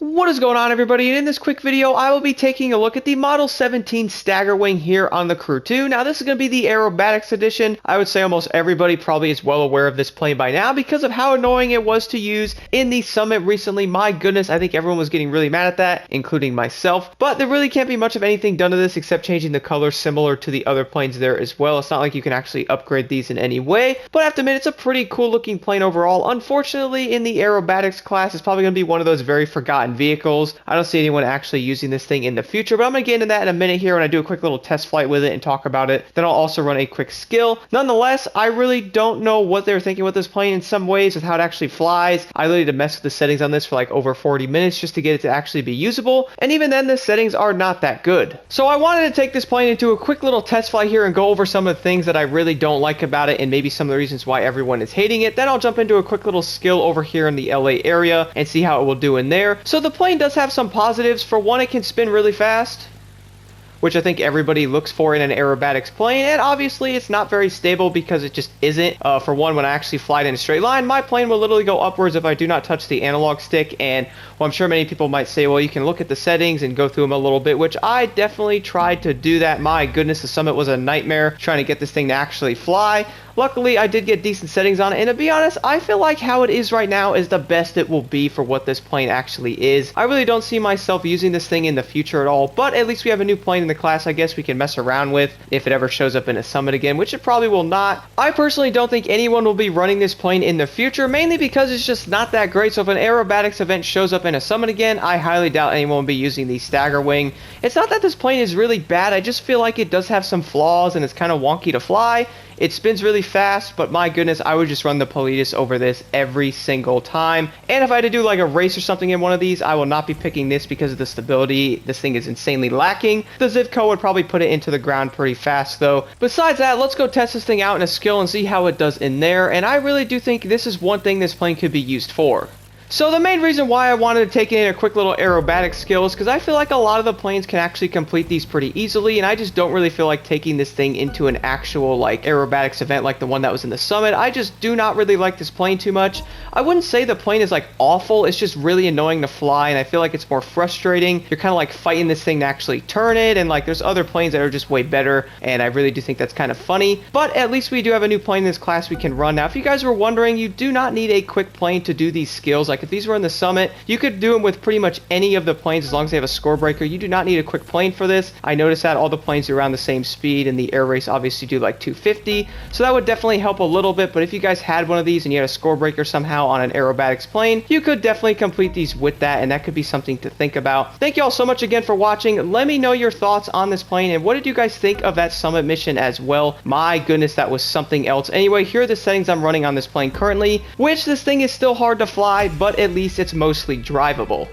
What is going on, everybody? And in this quick video, I will be taking a look at the Model 17 Staggerwing here on the Crew 2. Now, this is going to be the Aerobatics edition. I would say almost everybody probably is well aware of this plane by now because of how annoying it was to use in the Summit recently. My goodness, I think everyone was getting really mad at that, including myself. But there really can't be much of anything done to this except changing the color similar to the other planes there as well. It's not like you can actually upgrade these in any way. But I have to admit, it's a pretty cool looking plane overall. Unfortunately, in the Aerobatics class, it's probably going to be one of those very forgotten vehicles. I don't see anyone actually using this thing in the future, but I'm going to get into that in a minute here when I do a quick little test flight with it and talk about it. Then I'll also run a quick skill. Nonetheless, I really don't know what they were thinking with this plane in some ways with how it actually flies. I literally had to mess with the settings on this for like over 40 minutes just to get it to actually be usable, and even then the settings are not that good. So I wanted to take this plane into a quick little test flight here and go over some of the things that I really don't like about it and maybe some of the reasons why everyone is hating it. Then I'll jump into a quick little skill over here in the LA area and see how it will do in there. So the plane does have some positives. For one, it can spin really fast, which I think everybody looks for in an aerobatics plane, and obviously it's not very stable because it just isn't. For one, when I actually fly it in a straight line, my plane will literally go upwards if I do not touch the analog stick, and well, I'm sure many people might say, well, you can look at the settings and go through them a little bit, which I definitely tried to do that. My goodness, the Summit was a nightmare trying to get this thing to actually fly. Luckily, I did get decent settings on it, and to be honest, I feel like how it is right now is the best it will be for what this plane actually is. I really don't see myself using this thing in the future at all, but at least we have a new plane in the class I guess we can mess around with if it ever shows up in a Summit again, which it probably will not. I personally don't think anyone will be running this plane in the future, mainly because it's just not that great. So if an aerobatics event shows up in a Summit again, I highly doubt anyone will be using the Staggerwing. It's not that this plane is really bad, I just feel like it does have some flaws and it's kind of wonky to fly. It spins really fast, but my goodness, I would just run the Politis over this every single time. And if I had to do like a race or something in one of these, I will not be picking this because of the stability. This thing is insanely lacking. The Zivco would probably put it into the ground pretty fast though. Besides that, let's go test this thing out in a skill and see how it does in there. And I really do think this is one thing this plane could be used for. So the main reason why I wanted to take it in a quick little aerobatic skill is because I feel like a lot of the planes can actually complete these pretty easily, and I just don't really feel like taking this thing into an actual like aerobatics event like the one that was in the Summit. I just do not really like this plane too much. I wouldn't say the plane is like awful, it's just really annoying to fly, and I feel like it's more frustrating. You're kind of like fighting this thing to actually turn it, and like there's other planes that are just way better, and I really do think that's kind of funny. But at least we do have a new plane in this class we can run. Now, if you guys were wondering, you do not need a quick plane to do these skills. Like if these were in the Summit, you could do them with pretty much any of the planes as long as they have a score breaker. You do not need a quick plane for this. I noticed that all the planes are around the same speed, and the air race obviously do like 250, so that would definitely help a little bit. But if you guys had one of these and you had a score breaker somehow on an aerobatics plane, you could definitely complete these with that, and that could be something to think about. Thank you all so much again for watching. Let me know your thoughts on this plane, and what did you guys think of that Summit mission as well? My goodness, that was something else. Anyway, here are the settings I'm running on this plane currently, which this thing is still hard to fly, but at least it's mostly drivable.